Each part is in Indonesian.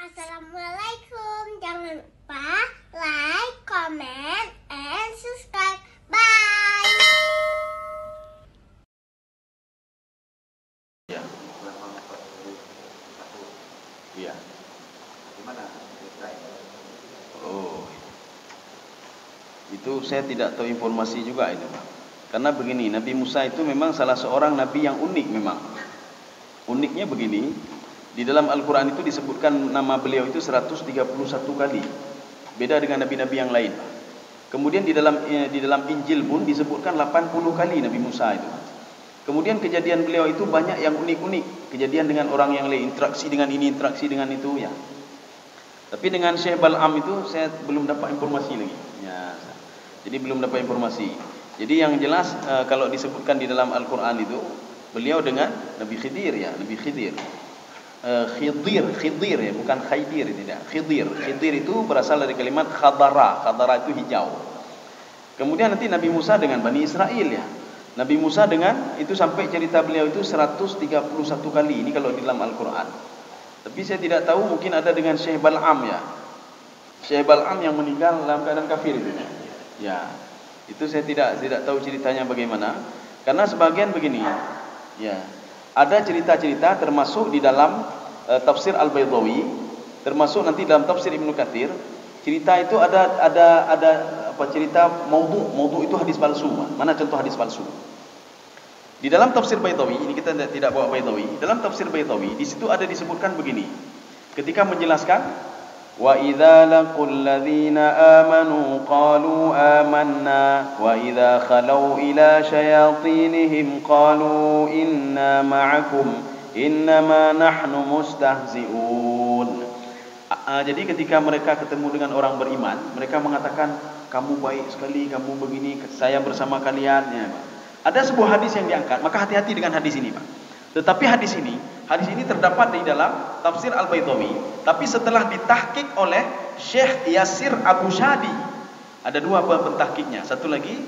Assalamualaikum. Jangan lupa like, comment, and subscribe. Bye. Iya. Gimana? Oh. Itu saya tidak tahu informasi juga itu, Pak. Karena begini, Nabi Musa itu memang salah seorang nabi yang unik memang. Uniknya begini, di dalam Al-Qur'an itu disebutkan nama beliau itu 131 kali. Beda dengan nabi-nabi yang lain. Kemudian di dalam Injil pun disebutkan 80 kali Nabi Musa itu. Kemudian kejadian beliau itu banyak yang unik-unik. Kejadian dengan orang yang lain, interaksi dengan ini, interaksi dengan itu ya. Tapi dengan Syekh Bal'am itu saya belum dapat informasi lagi. Ya. Jadi belum dapat informasi. Jadi yang jelas kalau disebutkan di dalam Al-Qur'an itu beliau dengan Nabi Khidir ya, Nabi Khidir. Khidir ya, bukan Khaidir tidak. Khidir itu berasal dari kalimat khadara. Khadara itu hijau. Kemudian nanti Nabi Musa dengan Bani Israel ya. Nabi Musa dengan itu sampai cerita beliau itu 131 kali. Ini kalau di dalam Al-Qur'an. Tapi saya tidak tahu, mungkin ada dengan Syekh Bal'am ya. Syekh Bal'am yang meninggal dalam keadaan kafir itu. Ya. Itu saya tidak tahu ceritanya bagaimana. Karena sebagian begini. Ya. Ada cerita-cerita termasuk di dalam tafsir Al-Baydawi, termasuk nanti dalam tafsir Ibnu Katsir. Cerita itu ada apa cerita maudhu itu hadis palsu. Mana contoh hadis palsu? Di dalam tafsir Baydawi, ini kita tidak bawa Baydawi. Dalam tafsir Baydawi di situ ada disebutkan begini. Ketika menjelaskan wa idza laqul ladzina amanu qalu amanna wa idza khalau ila syayatinihim qalu inna ma'akum innama nahnu mustahzi'un. Jadi ketika mereka ketemu dengan orang beriman, mereka mengatakan kamu baik sekali, kamu begini, saya bersama kalian ya. Ada sebuah hadis yang diangkat, maka hati-hati dengan hadis ini, Pak. Tetapi hadis ini terdapat di dalam tafsir Al-Baydawi, tapi setelah ditahqiq oleh Syekh Yasir Abu Shadi. Ada dua pentahqiqnya, satu lagi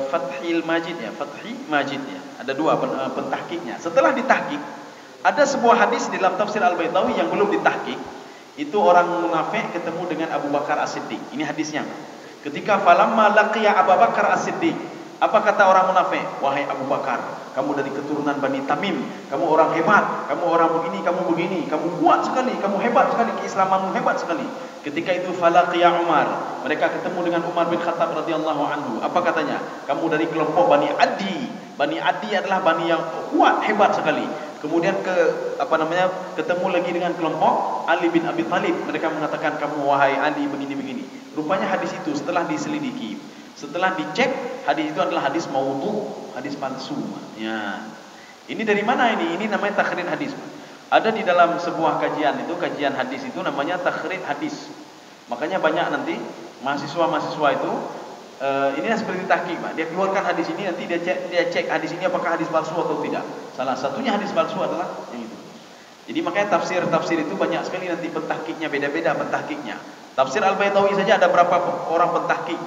Fathil Majid ya, Fathi Majid ya. Ada dua pentahqiqnya. Setelah ditahqiq, ada sebuah hadis di dalam tafsir Al-Baydawi yang belum ditahqiq. Itu orang munafik ketemu dengan Abu Bakar As-Siddiq. Ini hadisnya. Ketika falamma laqiya Abu Bakar As-Siddiq, apa kata orang munafik? Wahai Abu Bakar, kamu dari keturunan Bani Tamim, kamu orang hebat, kamu orang begini, kamu kuat sekali, kamu hebat sekali, keislamanmu hebat sekali. Ketika itu falaqiya Umar, mereka ketemu dengan Umar bin Khattab radhiyallahu anhu. Apa katanya? Kamu dari kelompok Bani Adi. Bani Adi adalah bani yang kuat, hebat sekali. Kemudian ketemu lagi dengan kelompok Ali bin Abi Thalib. Mereka mengatakan kamu wahai Ali begini-begini. Rupanya hadis itu setelah diselidiki, setelah dicek, hadis itu adalah hadis maudhu, hadis palsu. Ya. Ini dari mana ini? Ini namanya takhrid hadis. Ada di dalam sebuah kajian kajian hadis itu namanya takhrid hadis. Makanya banyak nanti mahasiswa-mahasiswa itu ini seperti tahqiq, Pak. Dia keluarkan hadis ini, nanti dia cek hadis ini apakah hadis palsu atau tidak. Salah satunya hadis palsu adalah yang itu. Jadi makanya tafsir itu banyak sekali nanti pentahqiqnya beda-beda pentahqiqnya. Tafsir Al-Baydawi saja ada berapa orang pentahqiq.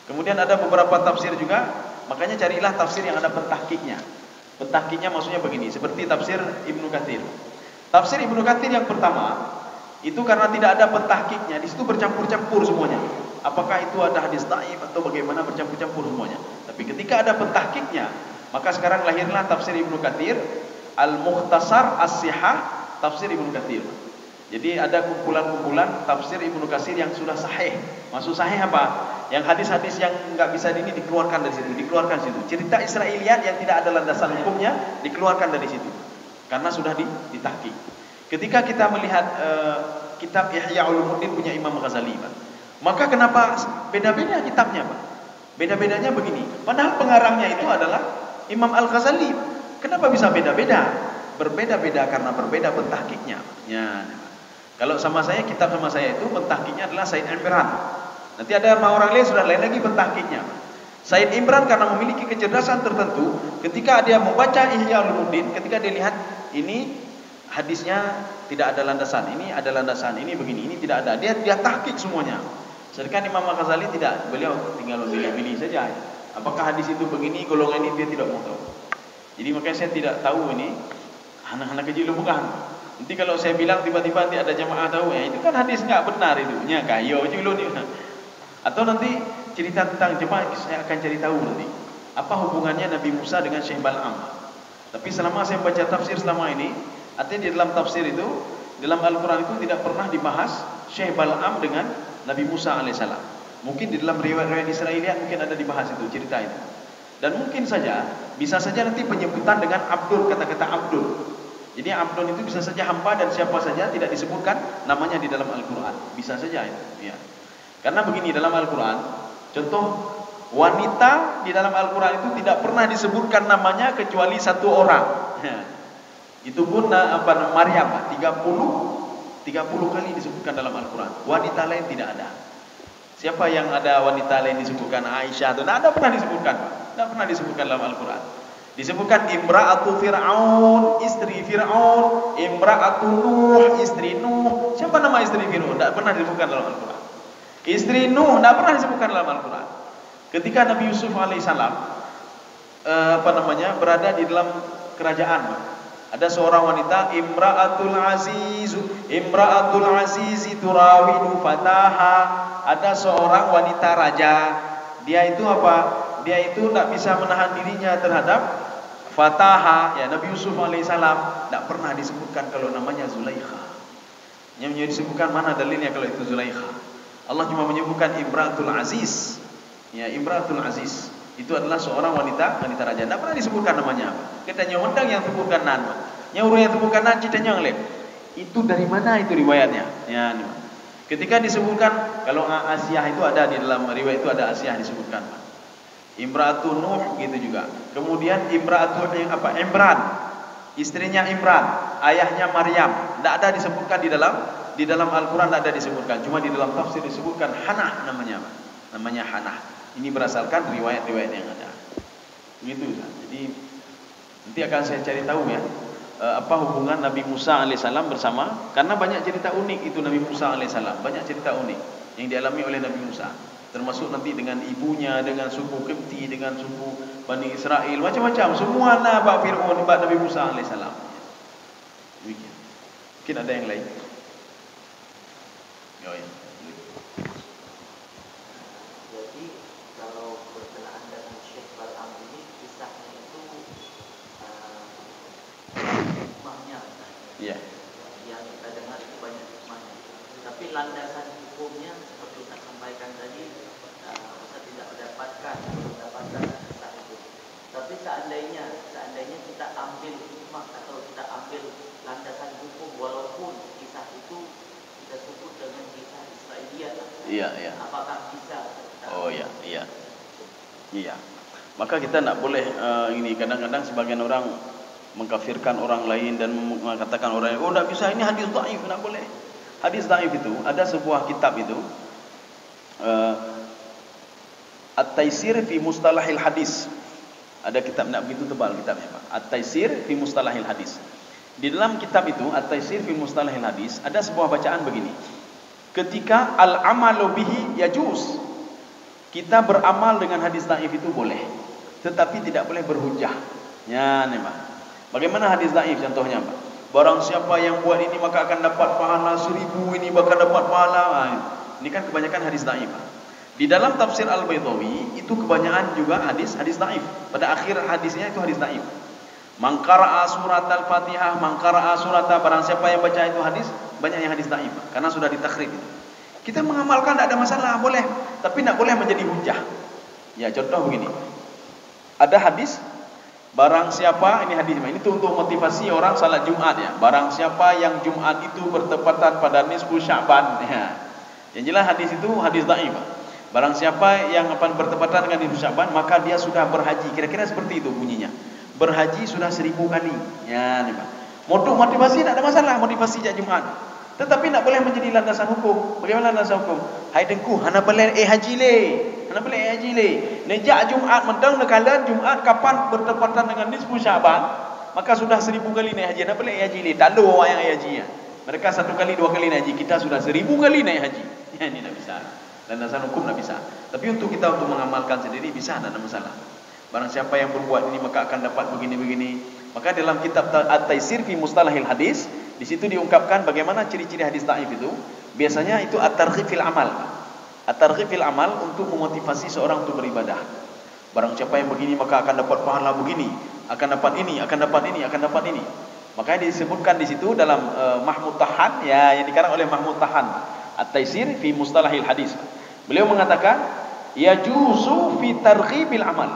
Kemudian ada beberapa tafsir juga, makanya carilah tafsir yang ada pentahqiqnya. Pentahqiqnya maksudnya begini, seperti tafsir Ibnu Katsir. Tafsir Ibnu Katsir yang pertama itu karena tidak ada pentahqiqnya, di situ bercampur-campur semuanya. Apakah itu ada hadis dhaif atau bagaimana, bercampur-campur semuanya. Tapi ketika ada pentahqiqnya, maka sekarang lahirlah tafsir Ibnu Katsir, Al-Mukhtasar As-Sihah, tafsir Ibnu Katsir. Jadi ada kumpulan-kumpulan tafsir Ibnu Katsir yang sudah sahih. Maksud sahih apa? Yang hadis-hadis yang enggak bisa ini dikeluarkan dari situ, dikeluarkan situ. Cerita Israiliyat yang tidak ada landasan hukumnya dikeluarkan dari situ. Karena sudah ditahqiq. Ketika kita melihat kitab Ihya Ulumuddin punya Imam Ghazali, Pak. Maka kenapa beda-beda kitabnya, Pak? Beda-bedanya begini. Padahal pengarangnya itu adalah Imam Al-Ghazali. Kenapa bisa beda-beda? Berbeda-beda karena berbeda pentahqiqnya. Ya. Kalau kitab sama saya itu pentahqiqnya adalah Said Imran. Nanti ada orang lain sudah lain lagi pentahqiqnya. Said Imran karena memiliki kecerdasan tertentu, ketika dia membaca Ihya Ulumuddin, ketika dia lihat ini hadisnya tidak ada landasan, ini ada landasan, ini begini, ini tidak ada. Dia tahqiq semuanya. Sedangkan Imam Ghazali tidak, beliau tinggal pilih-pilih saja. Apakah hadis itu begini, golongan ini dia tidak mau tahu. Jadi makanya saya tidak tahu ini anak-anak kecil bukan. Nanti kalau saya bilang tiba-tiba nanti ada jamaah tahu ya, itu kan hadis nggak benar itu. Nya kayo julo nih. Atau nanti cerita tentang jemaah saya akan cari tahu nanti. Apa hubungannya Nabi Musa dengan Syekh Bal'am? Tapi selama saya baca tafsir selama ini, artinya di dalam tafsir itu, dalam Al-Quran itu tidak pernah dibahas Syekh Bal'am dengan Nabi Musa alaihissalam. Mungkin di dalam riwayat-riwayat Israiliyat mungkin ada dibahas itu cerita itu. Dan mungkin saja, bisa saja nanti penyebutan dengan Abdul, kata-kata Abdul. Jadi Abdul itu bisa saja hamba dan siapa saja tidak disebutkan namanya di dalam Al-Quran. Bisa saja itu. Ya. Karena begini dalam Al-Quran, contoh wanita di dalam Al-Quran itu tidak pernah disebutkan namanya kecuali satu orang. Ya. Itu pun Maryam 30 kali disebutkan dalam Al-Quran. Wanita lain tidak ada. Siapa yang ada wanita lain disebutkan? Aisyah itu tidak ada pernah disebutkan. Tidak pernah disebutkan dalam Al-Quran. Disebutkan Imra'atu Fir'aun, istri Fir'aun, Imra'atu Nuh, istri Nuh. Siapa nama istri Fir'aun? Tidak pernah disebutkan dalam Al-Quran. Istri Nuh tidak pernah disebutkan dalam Al-Quran. Ketika Nabi Yusuf alaihissalam berada di dalam kerajaan, ada seorang wanita, Imra'atul Aziz turawidu fataha. Ada seorang wanita raja, dia itu apa? Dia itu tidak bisa menahan dirinya terhadap fataha. Ya, Nabi Yusuf alaihissalam tidak pernah disebutkan kalau namanya Zulaikha. Yang disebutkan mana dalilnya kalau itu Zulaikha? Allah cuma menyebutkan Imratul Aziz. Ya, Imratul Aziz itu adalah seorang wanita raja. Tidak pernah disebutkan namanya apa. Kita nyawandang yang sebutkan nama. Nyawuru yang sebutkan nama kita nyanglet. Itu dari mana itu riwayatnya? Ya, ini. Ketika disebutkan kalau Asiyah itu ada di dalam riwayat itu ada Asiyah disebutkan. Imra'atu Nuh gitu juga. Kemudian Imran, istrinya Imran, ayahnya Maryam. Tidak ada disebutkan di dalam Al-Quran, tidak ada disebutkan. Cuma di dalam tafsir disebutkan Hanah namanya. Namanya Hanah. Ini berdasarkan riwayat-riwayat yang ada. Gitu. Jadi nanti akan saya cari tahu ya. Apa hubungan Nabi Musa alaihissalam bersama, karena banyak cerita unik itu Nabi Musa alaihissalam, banyak cerita unik yang dialami oleh Nabi Musa, termasuk nanti dengan ibunya, dengan suku Qibti, dengan suku Bani Israel, macam-macam, semua Nabi Fir'aun, Nabi Musa alaihissalam. Demikian. Mungkin ada yang lain. Oh, ya. Jadi kalau berkenaan dengan Syekh Bal'am ini, kisahnya itu hikmahnya, Iya. yang kita dengar itu banyak hikmahnya. Tapi landasan hukumnya seperti Ustaz sampaikan tadi, Ustaz tidak mendapatkan kisah itu. Tapi seandainya kita ambil hikmah atau kita ambil landasan hukum, walaupun kisah itu kita sebut dengan kisah Israiliyat, Iya, iya. apakah bisa? Oh ya, iya. Iya. Maka kita tidak boleh ini, kadang-kadang sebagian orang mengkafirkan orang lain dan mengatakan orang lain, oh tidak bisa, ini hadis dhaif, tidak boleh. Hadis dhaif itu ada sebuah kitab itu At-Taisir fi Mustalahil Hadis. Ada kitab tidak begitu tebal kitabnya, Pak. At-Taisir fi Mustalahil Hadis. Di dalam kitab itu At-Taisir fi Mustalahil Hadis ada sebuah bacaan begini. Ketika al-amalu bihi yajuz, kita beramal dengan hadis dhaif itu boleh, tetapi tidak boleh berhujjah. Ya, nih, Pak. Bagaimana hadis dhaif contohnya, Pak? Barang siapa yang buat ini maka akan dapat pahala 1000, ini bakal dapat pahala. Ini kan kebanyakan hadis dhaif, Pak. Di dalam tafsir Al-Baydawi itu kebanyakan juga hadis dhaif. Pada akhir hadisnya itu hadis dhaif. Man qara'a surat Al-Fatihah, man qara'a surata, barang siapa yang baca itu hadis, banyak yang hadis dhaif, karena sudah ditakhrij. Kita mengamalkan tidak ada masalah, boleh, tapi tidak boleh menjadi hujah. Ya, contoh begini. Ada hadis, barang siapa, ini hadis ini untuk motivasi orang salat Jumat ya. Barang siapa yang Jumat itu bertepatan pada nisfu Sya'ban ya. Yang jelas hadis itu hadis dhaif. Barang siapa yang akan bertepatan dengan nisfu Sya'ban, maka dia sudah berhaji. Kira-kira seperti itu bunyinya. Berhaji sudah 1000 kali. Ya, nih, Pak. Motivasi tidak ada masalah, motivasi jak Jumat. Tetapi tidak boleh menjadi landasan hukum. Bagaimana landasan hukum? Hai dengku, hana boleh haji le. Hana boleh haji le. Nejak Jumat mentang nekalan Jumat kapan bertepatan dengan nisfu Sya'ban, maka sudah 1000 kali naik haji. Hana boleh haji le. Tak ada orang yang haji ya. Mereka 1 kali 2 kali naik haji, kita sudah 1000 kali naik haji. Ya, ini tidak bisa. Landasan hukum tidak bisa. Tapi untuk kita untuk mengamalkan sendiri bisa, tidak ada masalah. Barang siapa yang berbuat ini maka akan dapat begini-begini. Maka dalam kitab At-Taisir fi Mustalahil Hadis Di situ diungkapkan bagaimana ciri-ciri hadis dhaif itu. Biasanya itu at-targhib fil amal. At-targhib fil amal untuk memotivasi seorang untuk beribadah. Barang siapa yang begini maka akan dapat pahala begini, akan dapat ini, akan dapat ini, akan dapat ini. Makanya disebutkan di situ dalam Mahmud Tahan, ya, yang dikarang oleh Mahmud Tahan, At-Taisir fi Mustalahil Hadis. Beliau mengatakan, yajuzu fi targhibil amal.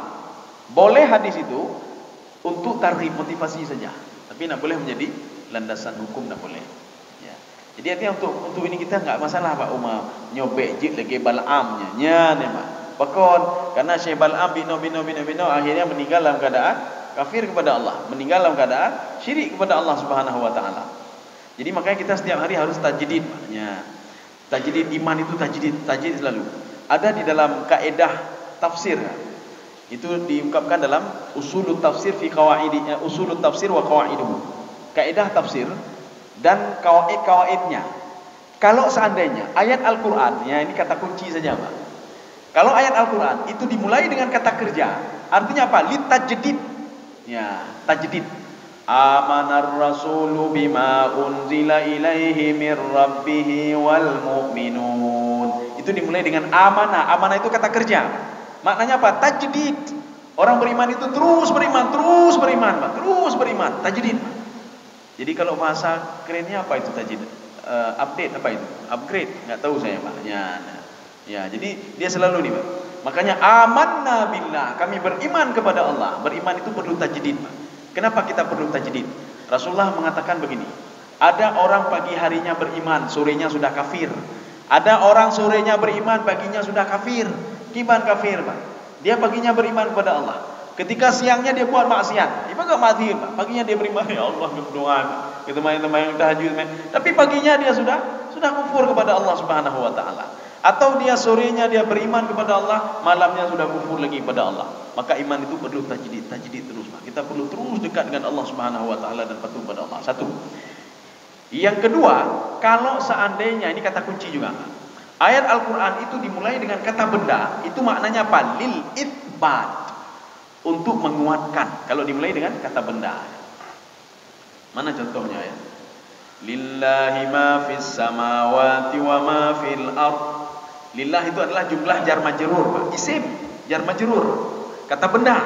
Boleh hadis itu untuk targhib, motivasi saja. Tapi tidak boleh menjadi landasan hukum, tidak boleh. Ya. Jadi artinya untuk ini kita enggak masalah Pak Umar nyobek jik lagi Bal'amnya. Nya ne Pak. Pakon karena Syekh Bal'am bino akhirnya meninggal dalam keadaan kafir kepada Allah, meninggal dalam keadaan syirik kepada Allah Subhanahu wa taala. Jadi makanya kita setiap hari harus tajdid, maknya. Tajdid iman itu tajdid selalu. Ada di dalam kaidah tafsir. Itu diungkapkan dalam usulut tafsir fi qawaidi, usulut tafsir wa qawaiduhu. Kaidah tafsir dan kawaid-kawaidnya. Kalau seandainya ayat Al-Qur'an, ya ini kata kunci saja, Pak. Kalau ayat Al-Quran itu dimulai dengan kata kerja, artinya apa? Litajdid. Ya, tajdid. Amanar rasulu bima unzila ilaihi mir rabbih wal mu'minun. Itu dimulai dengan amanah. Amanah itu kata kerja. Maknanya apa? Tajdid. Orang beriman itu terus beriman, Pak. Terus beriman, tajdid. Jadi kalau bahasa kerennya apa itu tajdid? Update apa itu? Upgrade, enggak tahu saya, Pak. Ya, jadi dia selalu nih, Pak. Makanya amanna billah, kami beriman kepada Allah. Beriman itu perlu tajdid, Pak. Kenapa kita perlu tajdid? Rasulullah mengatakan begini. Ada orang pagi harinya beriman, sorenya sudah kafir. Ada orang sorenya beriman, paginya sudah kafir. Gimana kafir, Pak? Dia paginya beriman kepada Allah. Ketika siangnya dia buat maksiat. Dia enggak mati, Pak. Paginya dia beriman, ya Allah, berdoa. Kita main-main tahajud, tapi paginya dia sudah kufur kepada Allah Subhanahu wa taala. Atau dia sorenya dia beriman kepada Allah, malamnya sudah kufur lagi kepada Allah. Maka iman itu perlu tajdid terus, Pak. Kita perlu terus dekat dengan Allah Subhanahu wa taala dan patuh pada Allah. Satu. Yang kedua, kalau seandainya ini kata kunci juga, Pak. Ayat Al-Qur'an itu dimulai dengan kata benda, itu maknanya apa? Lil itsbat. Untuk menguatkan. Kalau dimulai dengan kata benda. Mana contohnya ya? Lillahi ma fis samawati wa ma fil ard. Lillah itu adalah jumlah jar majrur, Pak. Isim, jar majrur. Kata benda.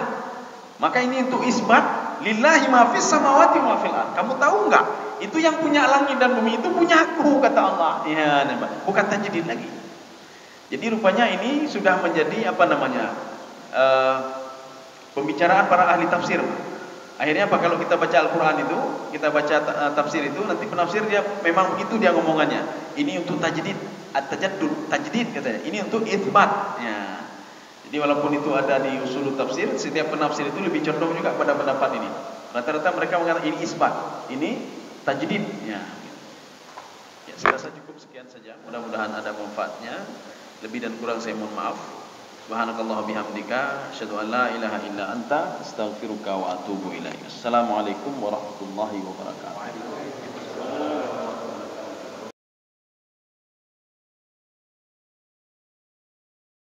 Maka ini untuk isbat lillahi ma fis samawati wa ma fil ard. Kamu tahu enggak? Itu yang punya langit dan bumi itu punya aku, kata Allah. Ya, bukan tajdid lagi. Jadi rupanya ini sudah menjadi apa namanya? Pembicaraan para ahli tafsir. Akhirnya apa, kalau kita baca Al-Quran itu, kita baca tafsir itu, nanti penafsir dia memang begitu dia ngomongannya. Ini untuk tajdid, at-tajaddud, tajdid katanya. Ini untuk itsbat. Ya. Jadi walaupun itu ada di usul tafsir, setiap penafsir itu lebih condong juga pada pendapat ini. Rata-rata mereka mengatakan ini isbat, ini tajdid. Ya. Ya, saya rasa cukup sekian saja. Mudah-mudahan ada manfaatnya. Lebih dan kurang saya mohon maaf. Subhanakallah bihamdika asyhadu an la ilaha illa anta astaghfiruka wa atubu ilaik. Assalamualaikum warahmatullahi wabarakatuh.